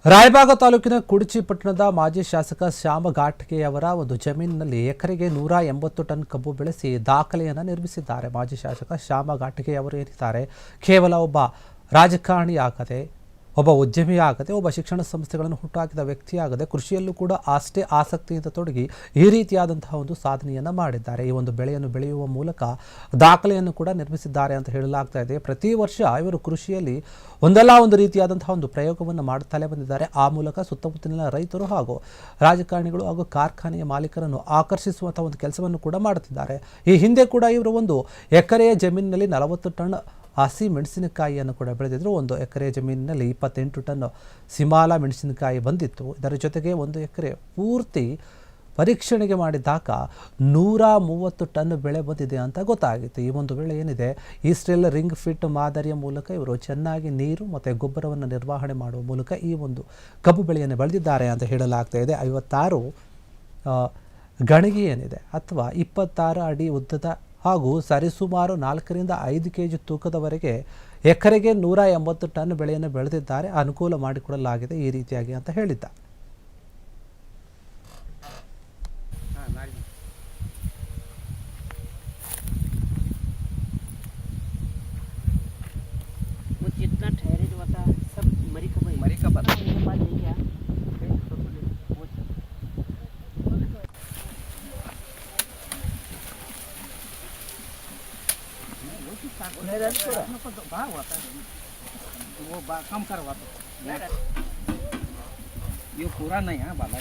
ರಾಯಬಾಗ ತಾಲೂಕಿನ ಕುಡಚಿ ಪಟ್ಟಣದ ಮಾಜಿ ಶಾಸಕ ಶ್ಯಾಮ ಘಾಟ್ಗೆಯವರ ಒಂದು ಜಮೀನಿನಲ್ಲಿ ಎಕರೆಗೆ 180 ಟನ್ ಕಬ್ಬು ಬೆಳೆಸಿ ದಾಖಲೆಯನ್ನು ನಿರ್ಮಿಸಿದ್ದಾರೆ. ಮಾಜಿ ಶಾಸಕ ಶ್ಯಾಮ ಘಾಟ್ಗೆಯವರು ಏನಿದ್ದಾರೆ, ಕೇವಲ ಒಬ್ಬ ರಾಜಕಾರಣಿಯಾಗದೆ, ಒಬ್ಬ ಉದ್ಯಮಿಯಾಗದೆ, ಒಬ್ಬ ಶಿಕ್ಷಣ ಸಂಸ್ಥೆಗಳನ್ನು ಹುಟ್ಟುಹಾಕಿದ ವ್ಯಕ್ತಿಯಾಗದೆ, ಕೃಷಿಯಲ್ಲೂ ಕೂಡ ಅಷ್ಟೇ ಆಸಕ್ತಿಯಿಂದ ತೊಡಗಿ ಈ ರೀತಿಯಾದಂತಹ ಒಂದು ಸಾಧನೆಯನ್ನು ಮಾಡಿದ್ದಾರೆ. ಈ ಒಂದು ಬೆಳೆಯನ್ನು ಬೆಳೆಯುವ ಮೂಲಕ ದಾಖಲೆಯನ್ನು ಕೂಡ ನಿರ್ಮಿಸಿದ್ದಾರೆ ಅಂತ ಹೇಳಲಾಗ್ತಾ ಇದೆ. ಪ್ರತಿ ವರ್ಷ ಇವರು ಕೃಷಿಯಲ್ಲಿ ಒಂದಲ್ಲ ಒಂದು ರೀತಿಯಾದಂತಹ ಒಂದು ಪ್ರಯೋಗವನ್ನು ಮಾಡುತ್ತಲೇ ಬಂದಿದ್ದಾರೆ. ಆ ಮೂಲಕ ಸುತ್ತಮುತ್ತಲಿನ ರೈತರು ಹಾಗೂ ರಾಜಕಾರಣಿಗಳು ಹಾಗೂ ಕಾರ್ಖಾನೆಯ ಮಾಲೀಕರನ್ನು ಆಕರ್ಷಿಸುವಂತಹ ಒಂದು ಕೆಲಸವನ್ನು ಕೂಡ ಮಾಡುತ್ತಿದ್ದಾರೆ. ಈ ಹಿಂದೆ ಕೂಡ ಇವರು ಒಂದು ಎಕರೆಯ ಜಮೀನಿನಲ್ಲಿ 40 ಟನ್ ಹಸಿ ಮೆಣಸಿನಕಾಯಿಯನ್ನು ಕೂಡ ಬೆಳೆದಿದ್ರು. 1 ಎಕರೆ ಜಮೀನಿನಲ್ಲಿ 28 ಟನ್ ಸಿಮಾಲ ಮೆಣಸಿನಕಾಯಿ ಬಂದಿತ್ತು. ಇದರ ಜೊತೆಗೆ 1 ಎಕರೆ ಪೂರ್ತಿ ಪರೀಕ್ಷಣೆಗೆ ಮಾಡಿದಾಗ 130 ಟನ್ ಬೆಳೆ ಬಂದಿದೆ ಅಂತ ಗೊತ್ತಾಗಿತ್ತು. ಈ ಒಂದು ಬೆಳೆ ಏನಿದೆ, ಈಸ್ಟ್ರೆಲ್ ರಿಂಗ್ ಫಿಟ್ ಮಾದರಿಯ ಮೂಲಕ ಇವರು ಚೆನ್ನಾಗಿ ನೀರು ಮತ್ತು ಗೊಬ್ಬರವನ್ನು ನಿರ್ವಹಣೆ ಮಾಡುವ ಮೂಲಕ ಈ ಒಂದು ಕಬ್ಬು ಬೆಳೆಯನ್ನು ಬೆಳೆದಿದ್ದಾರೆ ಅಂತ ಹೇಳಲಾಗ್ತಾ ಇದೆ. 56 ಗಣಿಗೆ ಏನಿದೆ ಅಥವಾ 26 ಅಡಿ ಉದ್ದದ ಹಾಗೂ ಸರಿಸುಮಾರು 4 ರಿಂದ 5 ಕೆಜಿ ತೂಕದವರೆಗೆ ಎಕರೆಗೆ 180 ಟನ್ ಬೆಳೆಯನ್ನು ಬೆಳೆದಿದ್ದಾರೆ. ಅನುಕೂಲ ಮಾಡಿಕೊಡಲಾಗಿದೆ ಈ ರೀತಿಯಾಗಿ ಅಂತ ಹೇಳಿದ್ದ. वो कम करवा तो ये पूरा नहीं है बाला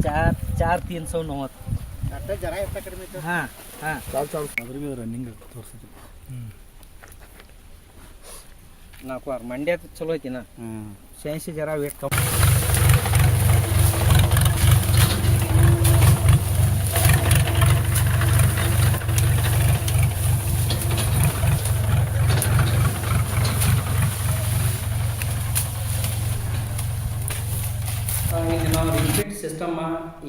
4,390 जरा एफ्ता कಡಿಮೆ ಇತ್ತು. ಹಾ ಹಾ ಚಾಲ್ ಅದ್ರ ಮೇಲೆ ರನ್ನಿಂಗ್ ತೋರಿಸಿದ್ವಿ. ನಾಲ್ಕು ಆರು ಮಂಡ್ಯ ಚಲೋ ಐತಿನ. 86 ಜರ ವೇಟ್ ಕಮ್. ನಾವು ರಿಂಗ್ಫಿಟ್ ಸಿಸ್ಟಮ್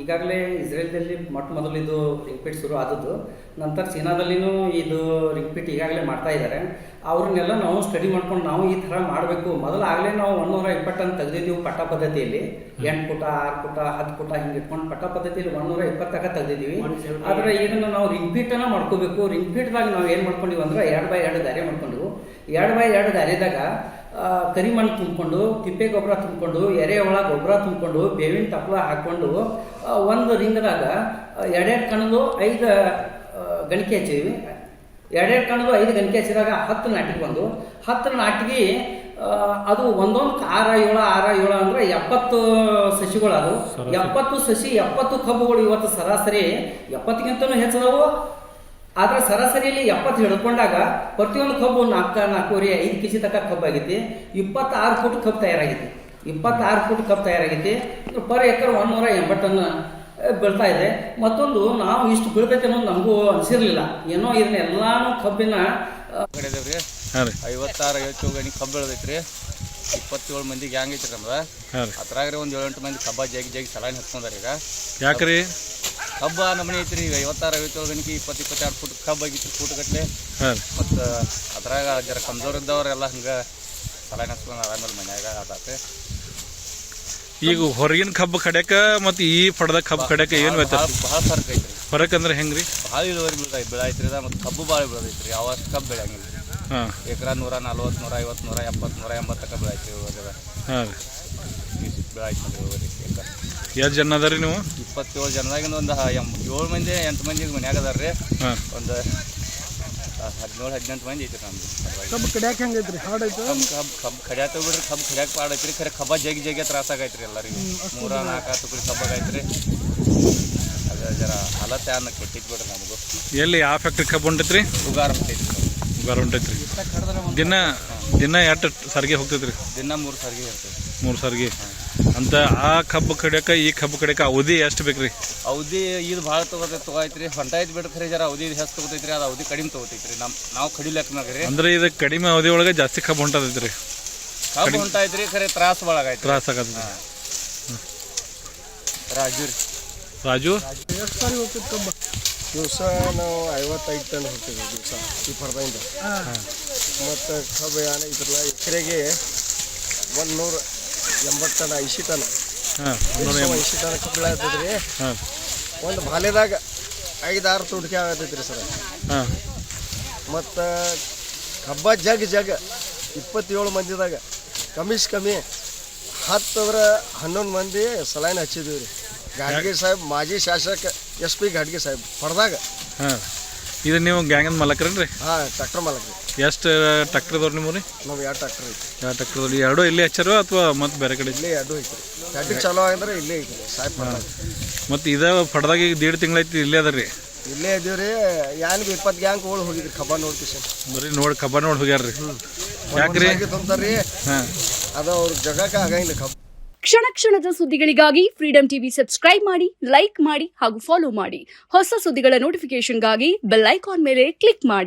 ಈಗಾಗಲೇ ಇಸ್ರೇಲ್ದಲ್ಲಿ ಮೊದಲು ಇದು ರಿಂಗ್ಫಿಟ್ ಶುರು ಆದದ್ದು. ನಂತರ ಚೀನಾದಲ್ಲಿನೂ ಇದು ರಿಂಗ್ಫಿಟ್ ಈಗಾಗಲೇ ಮಾಡ್ತಾ ಇದ್ದಾರೆ. ಅವ್ರನ್ನೆಲ್ಲ ನಾವು ಸ್ಟಡಿ ಮಾಡ್ಕೊಂಡು ನಾವು ಈ ಥರ ಮಾಡಬೇಕು. ಮೊದಲಾಗಲೇ ನಾವು 120 ಟನ್ ತೆಗೆದಿದ್ದೀವಿ ಪಟ್ಟ ಪದ್ಧತಿಯಲ್ಲಿ. 8 ಫುಟ 6 ಫುಟ 10 ಫುಟ ಹಿಂಗೆ ಇಟ್ಕೊಂಡು ಪಟ್ಟ ಪದ್ಧತಿಯಲ್ಲಿ 120 ತನಕ ತೆಗೆದಿದ್ದೀವಿ. ಆದರೆ ಇದನ್ನು ನಾವು ರಿಂಗ್ಫಿಟನ್ನು ಮಾಡ್ಕೋಬೇಕು. ರಿಂಗ್ಫಿಟ್ದಾಗ ನಾವು ಏನು ಮಾಡ್ಕೊಂಡಿವಿ ಅಂದ್ರೆ 2x2 ದಾರಿ ಮಾಡ್ಕೊಂಡ್ವು. 2x2 ದಾರಿದಾಗ ಕರಿಮಣ್ಣು ತುಂಬಿಕೊಂಡು, ತಿಪ್ಪೆ ಗೊಬ್ಬರ ತುಂಬಿಕೊಂಡು, ಎರೆಹುಳ ಗೊಬ್ಬರ ತುಂಬಿಕೊಂಡು, ಬೇವಿನ ತಪ್ಪಲ ಹಾಕ್ಕೊಂಡು ಒಂದು ರಿಂಗ್ದಾಗ 2 ಕಣದು 5 ಗಣಿಕೆ ಹಚ್ಚಿವಿ. 2 ಕಣದು 5 ಗಣಿಕೆ ಹಚ್ಚಿದಾಗ 10 ನಾಟಿಗೆ ಬಂದು 10 ನಾಟಿಗೆ ಅದು ಒಂದೊಂದು 6-7 ಅಂದ್ರೆ 70 ಸಸಿಗಳು. ಅದು 70 ಸಸಿ 70 ಕಬ್ಬುಗಳು ಇವತ್ತು ಸರಾಸರಿ 70ಗಿಂತನೂ ಹೆಚ್ಚದವು. ಆದರೆ ಸರಾಸರಿಯಲ್ಲಿ 70 ಹಿಡ್ಕೊಂಡಾಗ ಪ್ರತಿಯೊಂದು ಕಬ್ಬು 4-4.5 ಕೆಜಿ ತನಕ ಕಬ್ಬು ಆಗೈತಿ. 26 ಫುಟ್ ಕಬ್ಬು ತಯಾರಾಗೈತಿ. 26 ಫುಟ್ ಕಬ್ಬು ತಯಾರಾಗೈತಿ. ಪರ್ ಎಕರ್ 180 ಟನ್ ಬೀಳ್ತಾ ಇದೆ. ಮತ್ತೊಂದು ನಾವು ಇಷ್ಟು ಬೀಳ್ತೈತೆ ಅನ್ನೋದು ನಮಗೂ ಅನಿಸಿರ್ಲಿಲ್ಲ. ಏನೋ ಇದನ್ನೆಲ್ಲಾನು ಕಬ್ಬಿನ ಕಡೆದೇವ್ರಿ 56 ಗಣಿ ಕಬ್ಬು ಬೆಳೆದೈತ್ರಿ. 27 ಮಂದಿಗೆ ಗ್ಯಾಂಗ್ ಐತ್ರಿ ನಮ್ದು. ಅದ್ರಾಗ್ರಿ ಒಂದು 7-8 ಮಂದಿ ಕಬ್ಬ ಜಗಿ ಸಲಾನಿ ಹಚ್ಕೊಂಡಾರ. ಈಗ ಯಾಕ್ರಿ ಕಬ್ಬ ನಮನೆ ಐತ್ರಿ. ಈಗ 56-57 ಗಣಿಗೆ 20-22 ಫುಟ್ ಕಬ್ಬು ಆಗಿತ್ತು ಫುಟ್ ಗಟ್ಟಲೆ. ಮತ್ತು ಅದ್ರಾಗ ಜರ ಕಮ್ಜೋರ್ ಇದ್ದವ್ರೆಲ್ಲ ಹಂಗೆ ಸಲಾನಿ ಹಚ್ಕೊಂಡು ಆರಾಮೇಲೆ ಮನ್ಯಾಗ ಆದಾತೆ. ಈಗ ಹೊರಗಿನ ಕಬ್ಬು ಕಡ್ಯಾಕ ಮತ್ತು ಈ ಪಡೆದ ಕಬ್ಬು ಕಡ್ಯಾಕ ಏನು ವ್ಯತ್ಯಾಸ? ಭಾಳ ಫರ್ಕ್ ಐತ್ರಿ. ಹೊರಕ್ ಅಂದ್ರೆ ಹೆಂಗ್ರಿ? ಭಾಳ ಇಳುವರಿ ಬೆಳೈತ್ರಿ. ಮತ್ತು ಕಬ್ಬು ಭಾಳ ಬೆಳೆದೈತ್ರಿ. ಅವಷ್ಟು ಕಬ್ಬು ಬೆಳೆಯಂಗಿಲ್ಲ. ಎಕರ 140, 150, 170, 180 ತನಕ ಬೆಳೈತ್ರಿ ಇಳುವರಿ. ಬೆಳಾಯ್ತು ಇಳುವರಿ. ಎಷ್ಟು ಜನ ಅದಾರಿ ನೀವು? 27 ಜನದಾಗಿಂದ ಒಂದು 7 ಮಂದಿ 8 ಮಂದಿಗೆ ಮನ್ಯಾಗ ಅದಾರ್ರಿ. ಒಂದು 17-18 ಮಂದಿ ಐತ್ರಿ ನಮ್ದು. ಕಬ್ಬು ಕಡ್ಯಾಕ ಹೆಂಗೈತ್ರಿ? ಹಾಡ್ ಐತೆ ಕಬ್ಬು ಕಡ್ಯಾಕ ಬಿಡ್ರಿ. ಕಬ್ಬು ಕಡ್ಯಾಕ ಪಾಡೈತ್ರಿ. ಖರೆ ಕಬ್ಬ ಜಗಿ ತ್ರಾಸ ಆಗೈತ್ರಿ ಎಲ್ಲರಿಗೂ. 3-4 ತುಕಡಿ ಕಬ್ಬಾಗೈತ್ರಿ. ಅದು ಜರ ಹಾಲತ್ತೆ ಅನ್ನ ಕೆಟ್ಟಿತ್ತು ಬಿಡ್ರಿ ನಮಗೂ. ಎಲ್ಲಿ ಯಾವ ಫ್ಯಾಕ್ಟ್ರಿ ಕಬ್ಬು ಹೊಂಟೈತ್ರಿ? ಉಗಾರ ಹೊಂಟೈತ್ರಿ. ಉಗಾರ ಹೊಂಟೈತ್ರಿ. ದಿನ ಎಷ್ಟು ಸಾರಿಗೆ ಹೋಗ್ತೈತ್ರಿ? ದಿನ 3 ಸಾರಿಗೆ ಇರ್ತೈತಿ. 3 ಸಾರಿಗೆ ಅಂತ. ಆ ಕಬ್ಬು ಕಡ್ಯಾಕ ಈ ಕಬ್ಬು ಕಡ್ಯಾಕ ಅವಧಿ ಎಷ್ಟು ಬೇಕ್ರಿ? ಅವಧಿ ಇದು ಭಾಳ ತೊಗೋತೈತ್ರಿ. ಹೊಂಟಾಯ್ತು ಬಿಡ್ರಿ. ಖರೆ ಜರ ಅವಧಿ ಹೆಚ್ಚು ತೊಗೋತೈತ್ರಿ. ಅದು ಅವಧಿ ಕಡಿಮೆ ತೊಗೋತೈತ್ರಿ. ನಾವು ಕಡಿಲಾಕ ಮ್ಯಾಗ್ರಿ. ಅಂದ್ರೆ ಇದು ಕಡಿಮೆ ಅವಧಿ ಒಳಗೆ ಜಾಸ್ತಿ ಕಬ್ಬು ಹೊಂಟದೈತ್ರಿ. ಕಬ್ಬು ಹೊಂಟಾಯ್ತ್ರಿ. ಖರೆ ತ್ರಾಸ ಭಾಳ ಆಗೈತಿ. ತ್ರಾಸ ಆಗತ್ತೆ. ರಾಜು ಎಷ್ಟು ಸಾರಿ ಹೋಗ್ತೈತೆ ಕಬ್ಬು? ದಿವಸ ನಾವು 55 ಟನ್ ಹೋಗ್ತೀವಿ ದಿವಸ ಈ ಪರ್ದಿಂದ. ಮತ್ತು ಕಬ್ಬು ಇದ್ರಲ್ಲ ಎಕರೆಗೆ 180 ಟನ್ 80 ಟನ್ ಹಾಂ 180 ಟನ್ ಕಬ್ಬಳ ಇರ್ತೈತ್ರಿ. ಹಾಂ ಒಂದು ಬಾಲೆದಾಗ 5-6 ತುಡಿಕೆ ಆಗತೈತ್ರಿ ಸರ್. ಹಾಂ ಮತ್ತು ಕಬ್ಬ ಜಗ್ 27 ಮಂದಿದಾಗ ಕಮ್ಮಿ 10-11 ಮಂದಿ ಸಲೈನ್ ಹಚ್ಚಿದ್ದೀವಿ ರೀ. ಘಾಟ್ಗೆ ಸಾಹೇಬ್ ಮಾಜಿ ಶಾಸಕ SP ಘಾಟ್ಗೆ ಸಾಹೇಬ್ ಪಡ್ದಾಗ. ಹಾಂ ಇದು ನೀವು ಗ್ಯಾಂಗನ ಮಾಲಕರೇನು ರೀ? ಹಾಂ ಟ್ರ್ಯಾಕ್ಟರ್ ಮಾಲಕ್ ರೀ. ಎಷ್ಟು ಟ್ರ್ಯಾಕ್ಟರ್ ಅದಾವ್ರಿ ನೀವು ರೀ? ನಾವು 2 ಟ್ರ್ಯಾಕ್ಟರ್ ಐತಿ. ಯಾವ ಟ್ರ್ಯಾಕ್ಟರ್ ಎರಡೂ ಇಲ್ಲೇ ಹಚ್ಚಾರೋ ಅಥವಾ ಮತ್ತೆ ಬೇರೆ ಕಡೆ? ಇಲ್ಲೇ 2 ಐತಿ ರೀ. ಟ್ಯಾಟಿಗೆ ಚಾಲೋ ಆಗಿದ್ರೆ ಇಲ್ಲೇ ಐತಿ ಸಾಹೇಬ್ ಪಡ್ದಾಗ. ಮತ್ತು ಇದು ಪಡ್ದಾಗ ಈಗ 1.5 ತಿಂಗಳೈತಿ ಇಲ್ಲೇ ಅದ ರೀ? ಇಲ್ಲೇ ಇದೀವಿ ರೀ. 20 ಗ್ಯಾಂಗ್ ಹೋಗಿದ್ರಿ ಕಬ್ಬ ನೋಡ್ಕಿಸಿ ಬರೀ ಕಬ್ಬ ನೋಡಿ ಹೋಗ್ಯಾರ ರೀ. ಯಾಕ್ರಿ ತುಂಬ್ತಾರ್ರಿ. ಹಾಂ ಅದು ಅವ್ರ ಜಗಕ್ಕೆ ಆಗಂಗಿಲ್ಲ ಕಬ್ಬ. ಕ್ಷಣ ಕ್ಷಣದ ಸುದ್ದಿಗಳಿಗಾಗಿ ಫ್ರೀಡಂ ಟಿವಿ ಸಬ್ಸ್ಕ್ರೈಬ್ ಮಾಡಿ, ಲೈಕ್ ಮಾಡಿ ಹಾಗೂ ಫಾಲೋ ಮಾಡಿ. ಹೊಸ ಸುದ್ದಿಗಳ ನೋಟಿಫಿಕೇಶನ್ಗಾಗಿ ಬೆಲ್ ಐಕಾನ್ ಮೇಲೆ ಕ್ಲಿಕ್ ಮಾಡಿ.